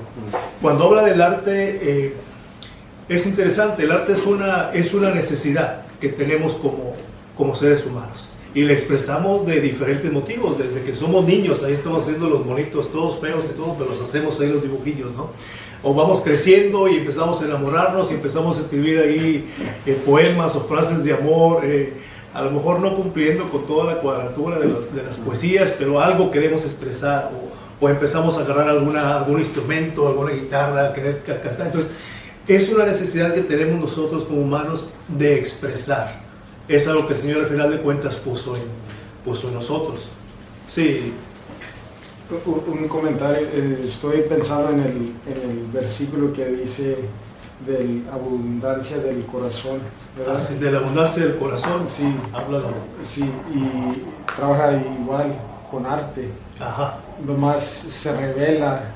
Cuando habla del arte, es interesante, el arte es una necesidad que tenemos como seres humanos, y la expresamos de diferentes motivos. Desde que somos niños, ahí estamos haciendo los monitos todos feos y todos, pero los hacemos ahí los dibujillos, ¿no? O vamos creciendo y empezamos a enamorarnos y empezamos a escribir ahí poemas o frases de amor, a lo mejor no cumpliendo con toda la cuadratura de las poesías, pero algo queremos expresar, o empezamos a agarrar algún instrumento, alguna guitarra, querer cantar. Entonces, es una necesidad que tenemos nosotros como humanos de expresar. Es algo que el Señor al final de cuentas puso en nosotros. Sí. Un comentario, estoy pensando en el versículo que dice de la abundancia del corazón, ¿verdad? Así, de la abundancia del corazón, sí, habla. Sí, y trabaja igual con arte. Ajá. Nomás se revela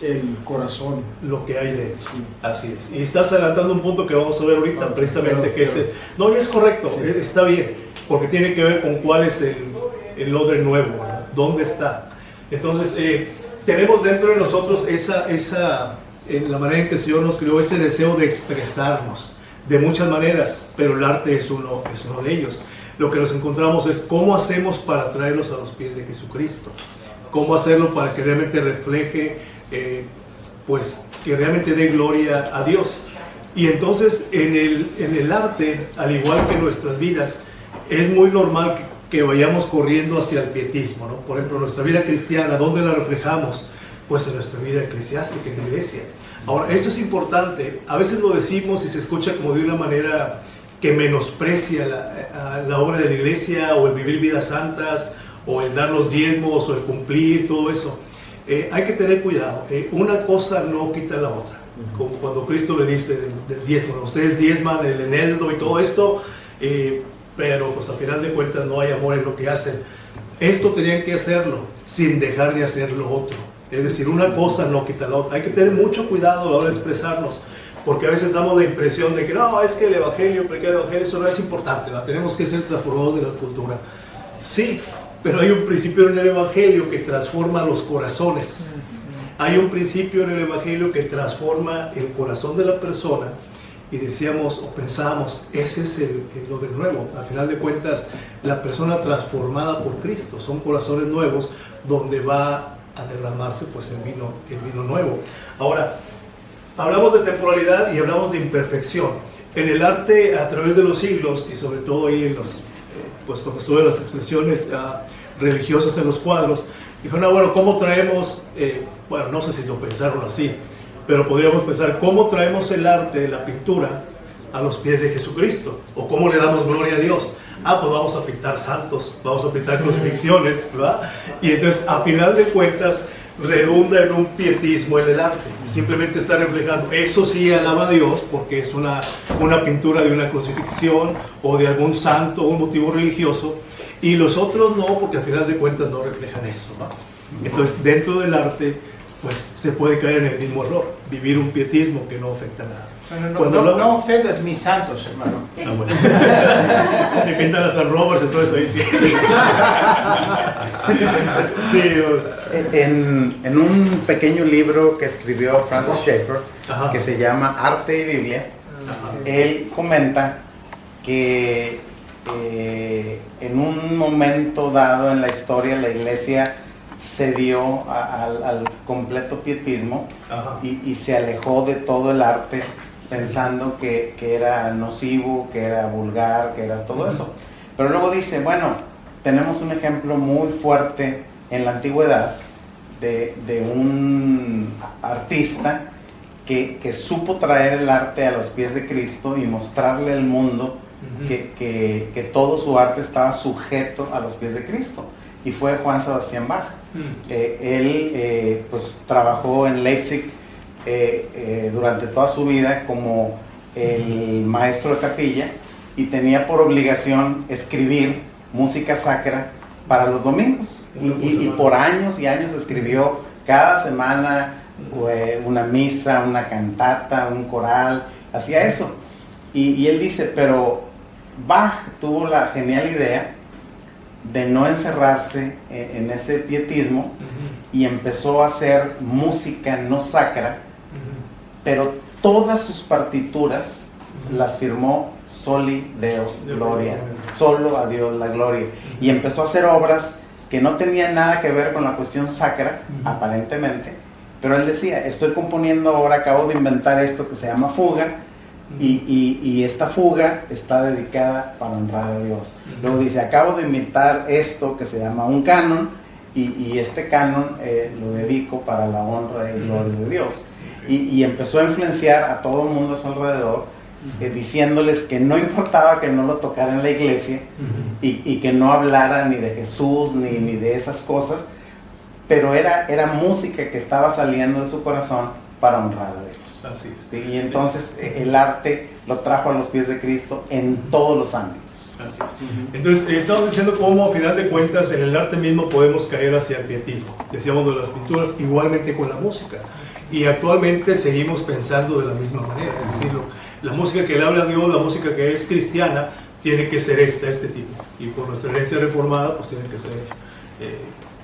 el corazón, lo que hay de él. Sí. Así es. Y estás adelantando un punto que vamos a ver ahorita, precisamente, que es... No, y es correcto, sí. Está bien, porque tiene que ver con cuál es el odre nuevo, ¿no? ¿Dónde está? Entonces, tenemos dentro de nosotros en la manera en que el Señor nos creó, ese deseo de expresarnos de muchas maneras, pero el arte es uno de ellos. Lo que nos encontramos es cómo hacemos para traerlos a los pies de Jesucristo, cómo hacerlo para que realmente refleje, pues que realmente dé gloria a Dios. Y entonces en el arte, al igual que en nuestras vidas, es muy normal que vayamos corriendo hacia el pietismo, ¿no? Por ejemplo, nuestra vida cristiana, ¿dónde la reflejamos? Pues en nuestra vida eclesiástica, en la iglesia. Ahora, esto es importante, a veces lo decimos y se escucha como de una manera que menosprecia la obra de la iglesia, o el vivir vidas santas, o el dar los diezmos, o el cumplir, todo eso. Hay que tener cuidado, una cosa no quita la otra. Como cuando Cristo le dice del diezmo, ustedes diezman el eneldo y todo esto, pero pues a final de cuentas no hay amor en lo que hacen. Esto tenían que hacerlo sin dejar de hacer lo otro. Es decir, una cosa no quita la otra. Hay que tener mucho cuidado a la hora de expresarnos, porque a veces damos la impresión de que no, es que el evangelio, predicar el evangelio, eso no es importante, ¿no? Tenemos que ser transformados de la cultura. Sí, pero hay un principio en el evangelio que transforma los corazones. Hay un principio en el evangelio que transforma el corazón de la persona, y decíamos o pensábamos, ese es lo de nuevo. Al final de cuentas, la persona transformada por Cristo, son corazones nuevos donde va a derramarse pues el vino nuevo. Ahora, hablamos de temporalidad y hablamos de imperfección. En el arte, a través de los siglos, y sobre todo ahí en pues cuando estuve en las expresiones religiosas en los cuadros, dijeron, bueno, ¿cómo traemos, bueno, no sé si lo pensaron así, pero podríamos pensar, ¿cómo traemos el arte, la pintura, a los pies de Jesucristo? ¿O cómo le damos gloria a Dios? Pues vamos a pintar santos, vamos a pintar crucifixiones, ¿verdad? Y entonces, a final de cuentas, redunda en un pietismo en el arte. Simplemente está reflejando, eso sí alaba a Dios, porque es una pintura de una crucifixión, o de algún santo, un motivo religioso, y los otros no, porque al final de cuentas no reflejan eso, ¿no? Entonces, dentro del arte, pues se puede caer en el mismo error, vivir un pietismo que no afecta nada. Bueno, no ofendas mis santos, hermano. Bueno. Si pintan a San Robert, entonces ahí sí. Sí. En un pequeño libro que escribió Francis Schaeffer, Ajá. que se llama Arte y Biblia, Ajá. él comenta que en un momento dado en la historia la iglesia cedió al completo pietismo y se alejó de todo el arte, pensando que era nocivo, que era vulgar, que era todo eso. Pero luego dice, bueno, tenemos un ejemplo muy fuerte en la antigüedad de un artista que supo traer el arte a los pies de Cristo y mostrarle al mundo que todo su arte estaba sujeto a los pies de Cristo, y fue Juan Sebastián Bach. Él pues trabajó en Leipzig durante toda su vida como el maestro de capilla, y tenía por obligación escribir música sacra para los domingos, y por años y años escribió cada semana una misa, una cantata, un coral, hacía eso. Y él dice, pero Bach tuvo la genial idea de no encerrarse en ese pietismo, y empezó a hacer música no sacra, pero todas sus partituras las firmó Soli Deo Gloria, solo a Dios la gloria, y empezó a hacer obras que no tenían nada que ver con la cuestión sacra, aparentemente, pero él decía, estoy componiendo ahora, acabo de inventar esto que se llama fuga, y esta fuga está dedicada para honrar a Dios. Luego dice, acabo de inventar esto que se llama un canon, y este canon lo dedico para la honra y gloria de Dios. Y empezó a influenciar a todo el mundo a su alrededor, diciéndoles que no importaba que no lo tocara en la iglesia, y que no hablara ni de Jesús ni de esas cosas, pero era música que estaba saliendo de su corazón para honrar a Dios. Así es. Y entonces el arte lo trajo a los pies de Cristo en todos los ámbitos. Así es. Entonces, estamos diciendo cómo, a final de cuentas, en el arte mismo podemos caer hacia el pietismo. Decíamos de las pinturas, igualmente con la música. Y actualmente seguimos pensando de la misma manera. Es decir, la música que le habla a Dios, la música que es cristiana, tiene que ser este tipo. Y por nuestra herencia reformada, pues tiene que ser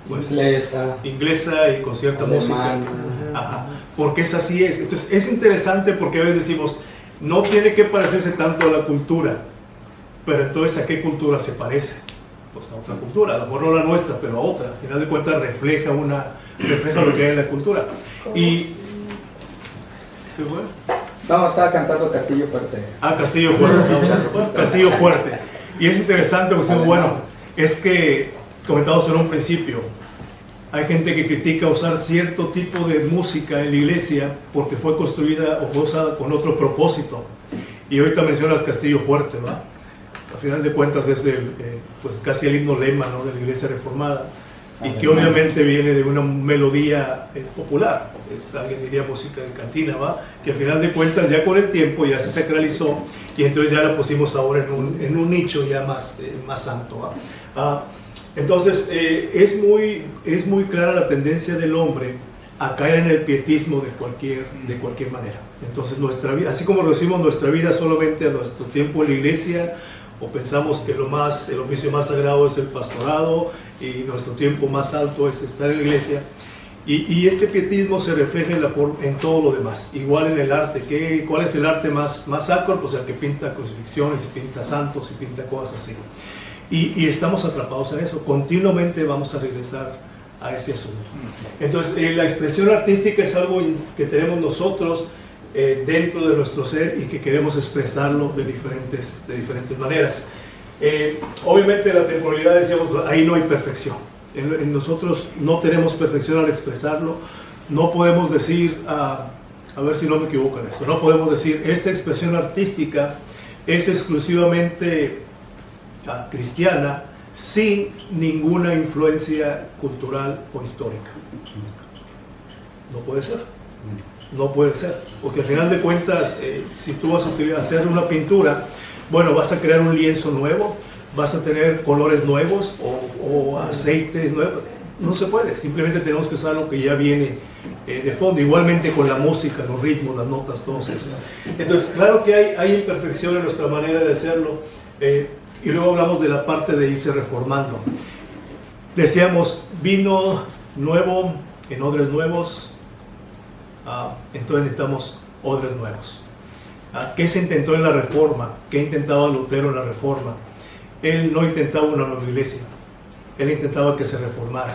pues, inglesa y con cierta música. Ajá, porque es así es. Entonces, es interesante porque a veces decimos, no tiene que parecerse tanto a la cultura. Pero entonces, ¿a qué cultura se parece? Pues a otra cultura, a lo mejor no la nuestra, pero a otra. Al final de cuentas refleja lo que hay en la cultura. Y... ¿qué fue? No, estaba cantando Castillo Fuerte. Castillo Fuerte. Castillo Fuerte. Y es interesante porque bueno, es que, comentamos en un principio, hay gente que critica usar cierto tipo de música en la iglesia porque fue construida o fue usada con otro propósito. Y ahorita mencionas Castillo Fuerte, ¿va? Al final de cuentas es pues casi el himno lema, ¿no?, de la iglesia reformada, y que obviamente viene de una melodía popular, alguien diría música de cantina, ¿va? Que al final de cuentas ya con el tiempo ya se sacralizó, y entonces ya la pusimos ahora en un nicho ya más santo, ¿va? Entonces es muy clara la tendencia del hombre a caer en el pietismo de cualquier manera. Entonces nuestra vida, así como reducimos nuestra vida solamente a nuestro tiempo en la iglesia, o pensamos que el oficio más sagrado es el pastorado y nuestro tiempo más alto es estar en la iglesia, y este pietismo se refleja en todo lo demás, igual en el arte. ¿Cuál es el arte más sacro? Pues el que pinta crucifixiones y pinta santos y pinta cosas así, y estamos atrapados en eso. Continuamente vamos a regresar a ese asunto. Entonces la expresión artística es algo que tenemos nosotros dentro de nuestro ser, y que queremos expresarlo de diferentes maneras. Obviamente la temporalidad, decíamos, ahí no hay perfección. En nosotros no tenemos perfección al expresarlo. No podemos decir, a ver si no me equivoco en esto, no podemos decir esta expresión artística es exclusivamente cristiana sin ninguna influencia cultural o histórica. No puede ser. No puede ser, porque al final de cuentas, si tú vas a hacer una pintura, bueno, vas a crear un lienzo nuevo, vas a tener colores nuevos o aceites nuevos. No se puede, simplemente tenemos que usar lo que ya viene de fondo. Igualmente con la música, los ritmos, las notas, todos esos. Entonces, claro que hay imperfección en nuestra manera de hacerlo, y luego hablamos de la parte de irse reformando. Decíamos, vino nuevo en odres nuevos. Entonces necesitamos odres nuevos. ¿Qué se intentó en la Reforma? ¿Qué intentaba Lutero en la Reforma? Él no intentaba una nueva iglesia, él intentaba que se reformara.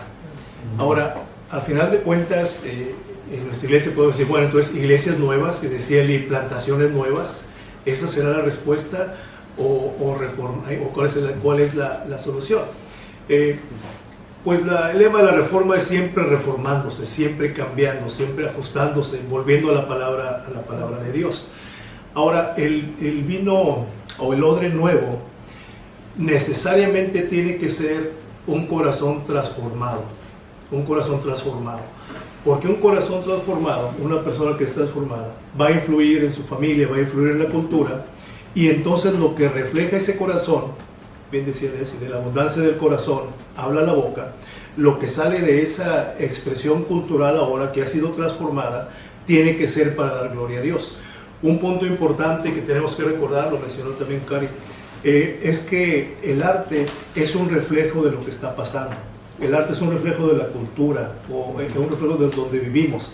Ahora, al final de cuentas, en nuestra iglesia podemos decir, bueno, entonces iglesias nuevas, y decía él, y plantaciones nuevas, ¿esa será la respuesta o reforma, o cuál es la solución? Pues el lema de la reforma es siempre reformándose, siempre cambiando, siempre ajustándose, volviendo a la palabra de Dios. Ahora, el vino o el odre nuevo necesariamente tiene que ser un corazón transformado. Un corazón transformado. Porque un corazón transformado, una persona que es transformada, va a influir en su familia, va a influir en la cultura, y entonces lo que refleja ese corazón, bien decía de la abundancia del corazón, habla la boca, lo que sale de esa expresión cultural ahora que ha sido transformada, tiene que ser para dar gloria a Dios. Un punto importante que tenemos que recordar, lo mencionó también Cari, es que el arte es un reflejo de lo que está pasando. El arte es un reflejo de la cultura, o es un reflejo de donde vivimos.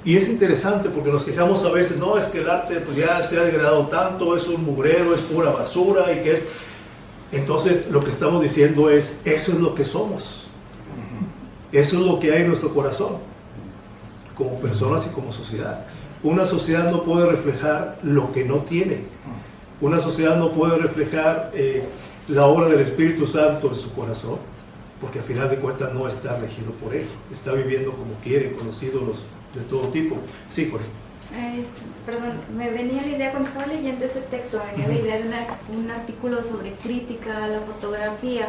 Y es interesante porque nos quejamos a veces, no, es que el arte pues ya se ha degradado tanto, es un mugrero, es pura basura, y que es... Entonces lo que estamos diciendo es, eso es lo que somos. Eso es lo que hay en nuestro corazón, como personas y como sociedad. Una sociedad no puede reflejar lo que no tiene. Una sociedad no puede reflejar la obra del Espíritu Santo en su corazón, porque al final de cuentas no está regido por él, está viviendo como quiere, con los ídolos de todo tipo. Sí, Corey. Perdón, me venía la idea cuando estaba leyendo ese texto, me venía la idea de un artículo sobre crítica a la fotografía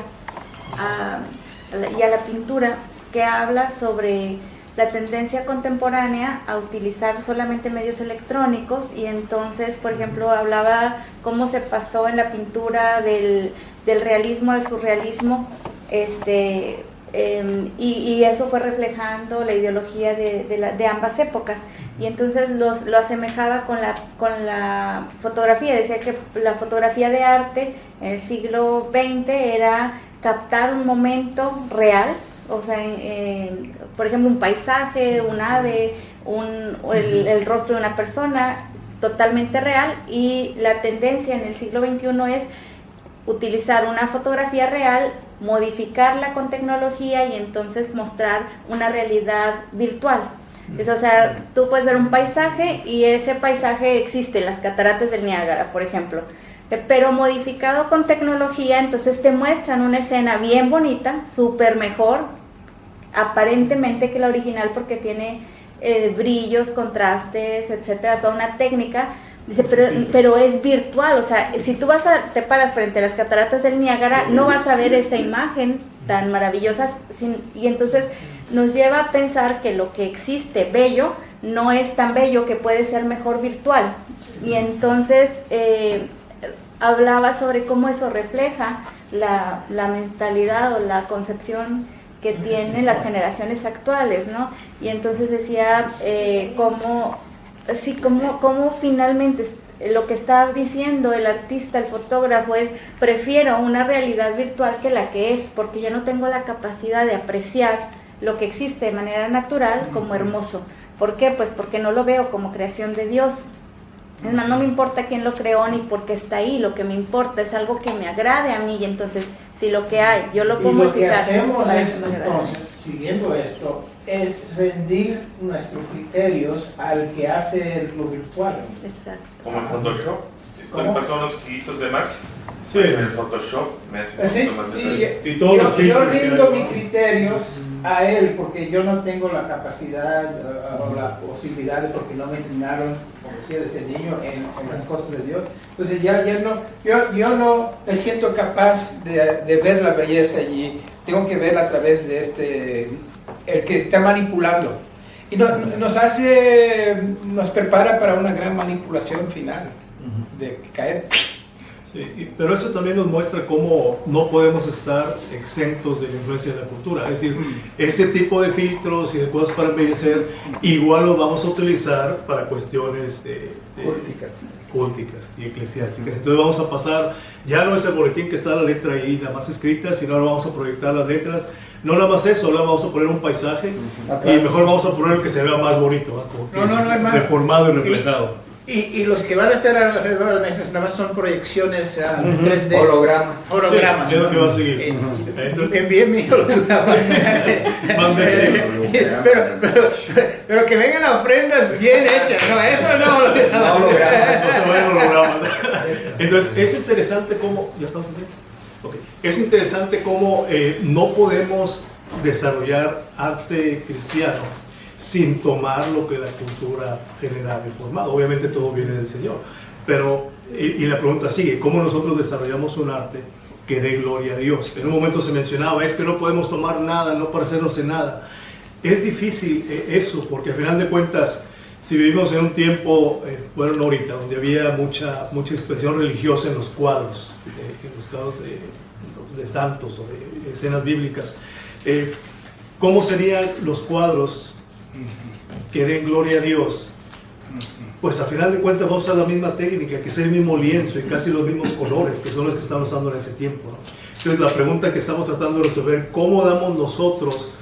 y a la pintura, que habla sobre la tendencia contemporánea a utilizar solamente medios electrónicos, y entonces, por ejemplo, hablaba cómo se pasó en la pintura del realismo al surrealismo, y eso fue reflejando la ideología de ambas épocas, y entonces lo asemejaba con la fotografía. Decía que la fotografía de arte en el siglo XX era captar un momento real, o sea, por ejemplo, un paisaje, un ave, el rostro de una persona, totalmente real, y la tendencia en el siglo XXI es utilizar una fotografía real, modificarla con tecnología y entonces mostrar una realidad virtual. O sea, tú puedes ver un paisaje y ese paisaje existe, las cataratas del Niágara, por ejemplo, pero modificado con tecnología, entonces te muestran una escena bien bonita, súper mejor, aparentemente, que la original, porque tiene brillos, contrastes, etcétera, toda una técnica. Dice, pero es virtual, o sea, si tú te paras frente a las cataratas del Niágara, no vas a ver esa imagen tan maravillosa, y entonces nos lleva a pensar que lo que existe bello no es tan bello, que puede ser mejor virtual. Y entonces hablaba sobre cómo eso refleja la mentalidad o la concepción que tienen las generaciones actuales, ¿no? Y entonces decía cómo finalmente lo que está diciendo el artista, el fotógrafo, es: prefiero una realidad virtual que la que es, porque ya no tengo la capacidad de apreciar lo que existe de manera natural como hermoso. ¿Por qué? Pues porque no lo veo como creación de Dios. Es más, no me importa quién lo creó ni por qué está ahí, lo que me importa es algo que me agrade a mí, y entonces si lo que hay yo lo puedo modificar. Y lo que hacemos entonces, siguiendo esto, es rendir nuestros criterios al que hace lo virtual. Exacto. Como en Photoshop. Estoy pasando los kilitos de más. Sí. En el Photoshop me hace un poquito más de Y todos los yo filtros que rindo hay, mis criterios a él porque yo no tengo la capacidad o la posibilidad, porque no me entrenaron, como decía, desde niño, en las cosas de Dios. Entonces yo no me siento capaz de ver la belleza allí. Tengo que verla a través de el que está manipulando. Y nos prepara para una gran manipulación final, de caer. Sí, pero eso también nos muestra cómo no podemos estar exentos de la influencia de la cultura. Es decir, ese tipo de filtros y de cosas para embellecer, igual los vamos a utilizar para cuestiones culticas y eclesiásticas. Entonces vamos a pasar, ya no es el boletín que está la letra ahí nada más escrita, sino ahora vamos a proyectar las letras. No nada más eso, ahora vamos a poner un paisaje y mejor vamos a poner el que se vea más bonito, ¿no? Como que reformado y reflejado. Y los que van a estar alrededor de la mesa nada más son proyecciones de 3D. Hologramas. Hologramas. Sí, es lo que va a seguir. Envíen mi holograma. pero que vengan ofrendas bien hechas. No, eso no. No se vayan hologramas. Entonces, es interesante cómo... ¿Ya estamos entendiendo? Okay. Es interesante cómo no podemos desarrollar arte cristiano sin tomar lo que la cultura general ha formado. Obviamente todo viene del Señor, Pero, y la pregunta sigue, ¿cómo nosotros desarrollamos un arte que dé gloria a Dios? En un momento se mencionaba, es que no podemos tomar nada, no parecernos en nada. Es difícil eso, porque al final de cuentas, si vivimos en un tiempo, bueno, no ahorita, donde había mucha expresión religiosa en los cuadros de santos o de escenas bíblicas, ¿cómo serían los cuadros que den gloria a Dios? Pues al final de cuentas vamos a usar la misma técnica, que es el mismo lienzo y casi los mismos colores, que son los que están usando en ese tiempo, ¿no? Entonces la pregunta que estamos tratando de resolver, ¿cómo damos nosotros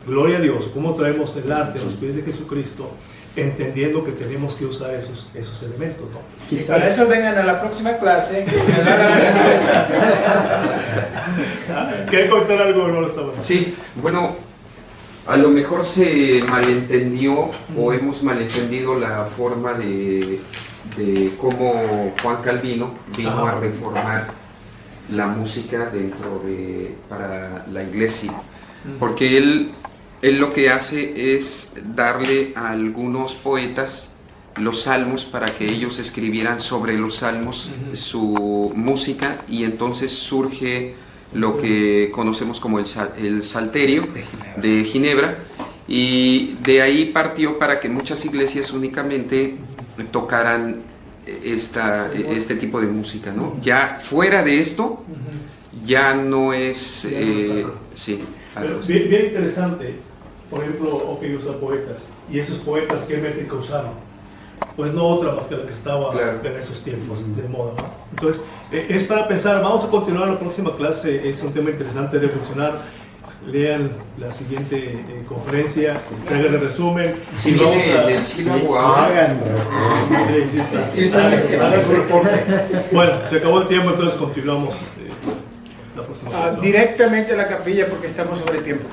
gloria a Dios? ¿Cómo traemos el arte a los pies de Jesucristo? Entendiendo que tenemos que usar esos elementos, ¿no? Y para eso vengan a la próxima clase. ¿Quieren comentar algo? No lo estamos. Sí, bueno, a lo mejor se malentendió o hemos malentendido la forma de cómo Juan Calvino vino a reformar la música para la iglesia, porque él lo que hace es darle a algunos poetas los salmos para que ellos escribieran sobre los salmos su música, y entonces surge lo que conocemos como el Salterio de Ginebra, y de ahí partió para que muchas iglesias únicamente tocaran este tipo de música, ¿no? Ya fuera de esto, ya no es... sí. Pero bien interesante, por ejemplo, usa poetas, y esos poetas, ¿qué métrica usaron? Pues no otra más que la que estaba en esos tiempos de moda, ¿no? Entonces, es para pensar. Vamos a continuar la próxima clase, es un tema interesante de reflexionar. Lean la siguiente conferencia, hagan el resumen, y vamos a... Bueno, se acabó el tiempo, entonces continuamos la próxima clase. Directamente a la capilla porque estamos sobre tiempo.